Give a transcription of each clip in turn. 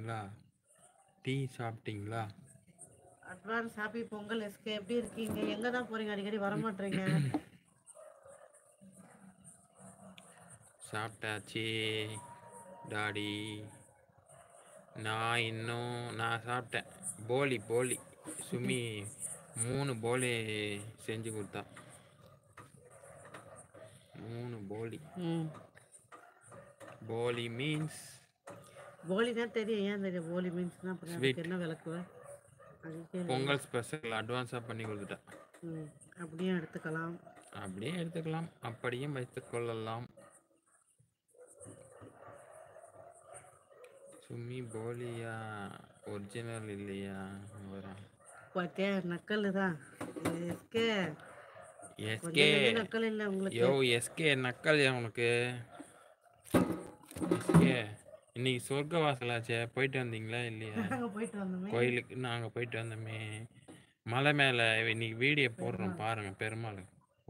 சாப்பிட்டீங்களா? டீ சாப்பிட்டீங்களா? Advance happy Pongal SK. எப்படி இருக்கீங்க? எங்க தான் போறீங்க? அடிக்கடி வர மாட்டீங்க. சாப்பிட்டாச்சு டாடி. நான் சாப்பிட்டேன். போலி சுமி 3 போலி செஞ்சு கொடுத்தா. 3 போலி. போலி மீன்ஸ் போலி தான் தெரியும். ஏன் தெரியும் போலி மீன்ஸ்னா? அப்புறம் அதுக்கு ஸ்வீட். என்ன விளக்குவ? பொங்கல் ஸ்பெஷல் அட்வான்ஸாக பண்ணி கொடுத்துட்டேன். அப்படியும் எடுத்துக்கலாம். அப்படியே எடுத்துக்கலாம், அப்படியும் வைத்துக்கொள்ளலாம். சுமி போலியா ஒரிஜினல் இல்லையா? பார்த்தே நக்கல் தான் எஸ்கே. எஸ்கே நக்கல் இல்லை உங்களுக்கு. யோ எஸ்கே நக்கல் உனக்கு. எஸ்கே இன்னைக்கு சொர்க்க வாசலாச்சே, போயிட்டு வந்தீங்களா இல்லையா? போயிட்டு வந்தோமே கோயிலுக்கு. நாங்கள் போயிட்டு வந்தோமே மலை மேலே. இன்னைக்கு வீடியோ போடுறோம் பாருங்க, பெருமாள்.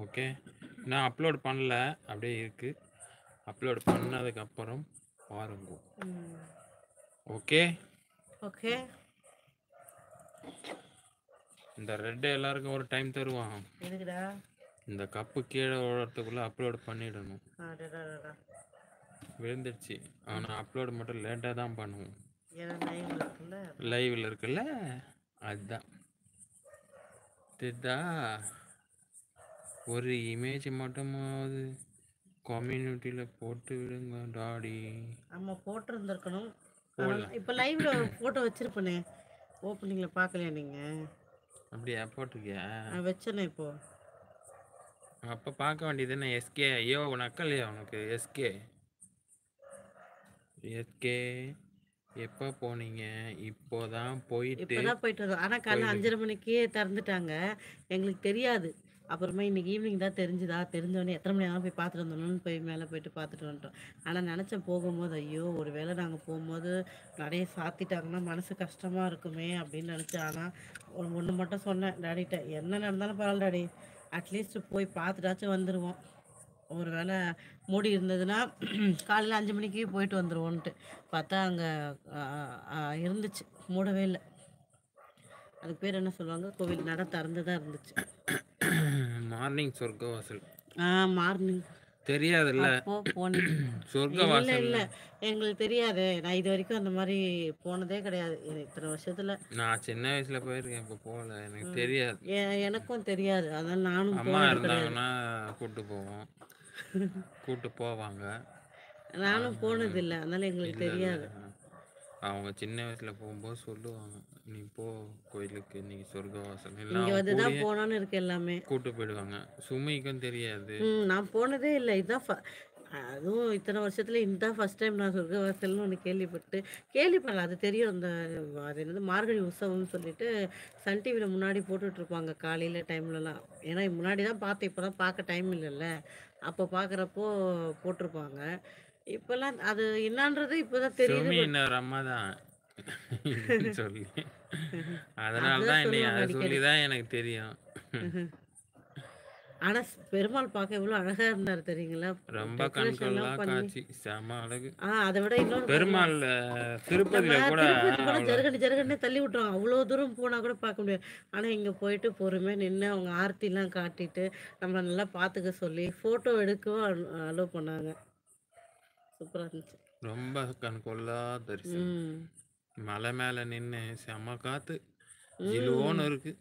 ஓகே, நான் அப்லோட் பண்ணல, அப்படியே இருக்கு. அப்லோட் பண்ணதுக்கப்புறம் பாருங்க. Okay okay. இந்த ரெட்டு எல்லாருக்கும் ஒரு டைம் தருவான். எதுக்குடா? இந்த கப்பு கீழே விழுறதுக்குள்ளே அப்லோட் பண்ணிடணும். விழுந்துடுச்சு, ஆனால் அப்லோடு மட்டும் லேட்டாக தான் பண்ணுவோம். லைவில் இருக்குல்ல, அதுதான். தெரிதா? ஒரு இமேஜ் மட்டுமாவது கம்யூனிட்டியில் போட்டு விடுங்க டாடி. ஆமாம், போட்டிருந்துருக்கணும். இப்போ லைவ்ல ஃபோட்டோ வச்சிருப்பேனே, ஓப்பனிங்கில் பார்க்கலையா நீங்கள்? அப்படியா? போட்டிருக்கியா? வச்சேனே இப்போ. அப்போ பார்க்க வேண்டியது என்ன? எஸ்கே. ஐயோ நக்கலையா உனக்கு? எஸ்கே எஸ்கே எப்போ போனீங்க? இப்போதான் போயிட்டு வந்தோம். ஆனால் காலைல 5:30 மணிக்கே திறந்துட்டாங்க. எங்களுக்கு தெரியாது. அப்புறமா இன்னைக்கு ஈவினிங் தான் தெரிஞ்சோடனே எத்தனை மணி நேரம் போய் பார்த்துட்டு வந்தோம்னு போய் மேலே போயிட்டு பார்த்துட்டு வந்துட்டோம். ஆனால் நினச்சேன் போகும்போது, ஐயோ ஒரு வேளை நாங்கள் போகும்போது நிறைய சாத்திட்டாங்கன்னா மனசு கஷ்டமாக இருக்குமே அப்படின்னு நினச்சேன். ஆனால் ஒன்று மட்டும் சொன்னேன் டாடிகிட்ட, என்ன நடந்தாலும் பரவாயில்ல டாடி, அட்லீஸ்ட் போய் பார்த்துட்டாச்சும் வந்துடுவோம். ஒரு வேளை மூடி இருந்ததுன்னா காலையில் 5 மணிக்கு போயிட்டு வந்துடுவோன்ட்டு பார்த்தா அங்கே இருந்துச்சு, மூடவே இல்லை. அதுக்கு பேர் என்ன சொல்லுவாங்க? கோவில் நட திறந்து தான் இருந்துச்சு. மார்னிங் சொர்க்கவாசல். மார்னிங் தெரியாதுல்ல. சொர்க்கவாசல் இல்லை, எங்களுக்கு தெரியாது. நான் இது வரைக்கும் அந்த மாதிரி போனதே கிடையாது இத்தனை வருஷத்துல. நான் சின்ன வயசுல போயிருக்கேன், இப்போ போகல, எனக்கு தெரியாது. எனக்கும் தெரியாது, அதனால நானும் அம்மா இருந்தாங்கன்னா கூட்டு போவோம், கூட்டு போவாங்க. நானும் போனது இல்லை, அதனால எங்களுக்கு தெரியாது. அவங்க சின்ன வயசுல போகும்போது சொல்லுவாங்க, நீ போ கோயிலுக்கு, நீ சொர்க்கவாசல் இங்க வந்துதான் போனான்னு இருக்கு எல்லாமே. கூட்டு போயிடுவாங்க. சுமிக்கும் தெரியாது. நான் போனதே இல்லை, இதுதான். அதுவும் இத்தனை வருஷத்துல இதுதான் ஃபர்ஸ்ட் டைம் நான் சொர்க்கவாசல்னு ஒன்று கேள்விப்படல. அது தெரியும், அந்த அது என்னது மார்கழி உற்சவம்னு சொல்லிட்டு சன் டிவியில் முன்னாடி போட்டுட்ருப்பாங்க காலையில் டைம்லலாம். ஏன்னா முன்னாடி தான் பார்த்தேன், இப்போ தான் பார்க்க டைம் இல்லைல்ல. அப்போ பார்க்குறப்போ போட்டிருப்பாங்க. இப்போல்லாம் அது என்னான்றது இப்போதான் தெரியுது. அம்மா தான் சொல்லி, அதனால தான் என்னை சொல்லி தான் எனக்கு தெரியும். ஆனா பெருமாள் பார்க்க எவ்வளவு அழகா இருந்தாரு தெரியுங்களா? ரொம்ப கண்கொள்ளா காட்சி, செம அழகு. அதை விட இன்னொரு பெருமாள் திருப்பதியில கூட ஜருகன்னு தள்ளி விட்டுரும். அவ்வளவு தூரம் போனா கூட பார்க்க முடியாது. ஆனா இங்க போயிட்டு பொறுமையா நின்று அவங்க ஆர்த்தி எல்லாம் காட்டிட்டு நம்ம நல்லா பாத்துக்க சொல்லி போட்டோ எடுக்கவும் அலோவ் பண்ணாங்க. சூப்பரா இருந்துச்சு. ரொம்ப கண்கொள்ளா தரிசனம். மலை மேல நின்று செம காத்து, ஜிலுவோன்னு இருக்கு.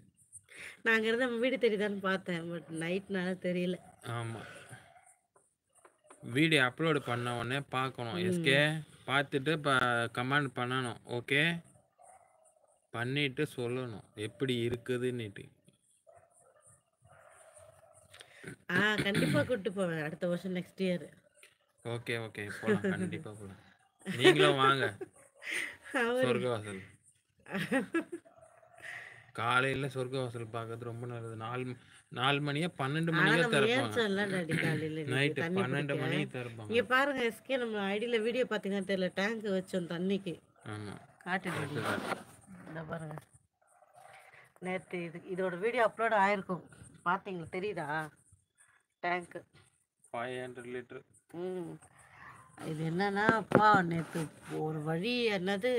நாங்க இருந்த வீடு தெரியுதான்னு பார்த்தேன், பட் நைட்னால தெரியல. ஆமா, வீடியோ அப்லோடு பண்ண உடனே பார்க்கணும் எஸ்கே. பார்த்துட்டு கமெண்ட் பண்ணணும், ஓகே? பண்ணிட்டு சொல்லணும் எப்படி இருக்குதுன்னுட்டு. கண்டிப்பா கூப்பிட்டு போவேன் அடுத்த வருஷம், நெக்ஸ்ட் இயர். ஓகே ஓகே, போலாம், கண்டிப்பா போலாம். நீங்களும் வாங்க சொர்க்கவாசல். காலையில் சொர்க்கவாசல் பார்க்கறது ரொம்ப நல்லது. 4 மணியா 12 மணிக்கே திறப்பாங்க. நைட்டு 12 மணிக்கு திறப்பாங்க. இங்கே பாருங்க எஸ்கே, நம்ம ஐடியில் வீடியோ பார்த்தீங்கன்னா தெரியல, டேங்க் வச்சோம் தண்ணிக்கு. ஆமாம், காட்டு பாருங்க. நேற்று இதோட வீடியோ அப்லோட் ஆயிருக்கும், பார்த்தீங்களா? தெரியுதா டேங்க்கு? 500 லிட்டர். இது என்னன்னா அப்பா நேற்று ஒரு வழி என்னது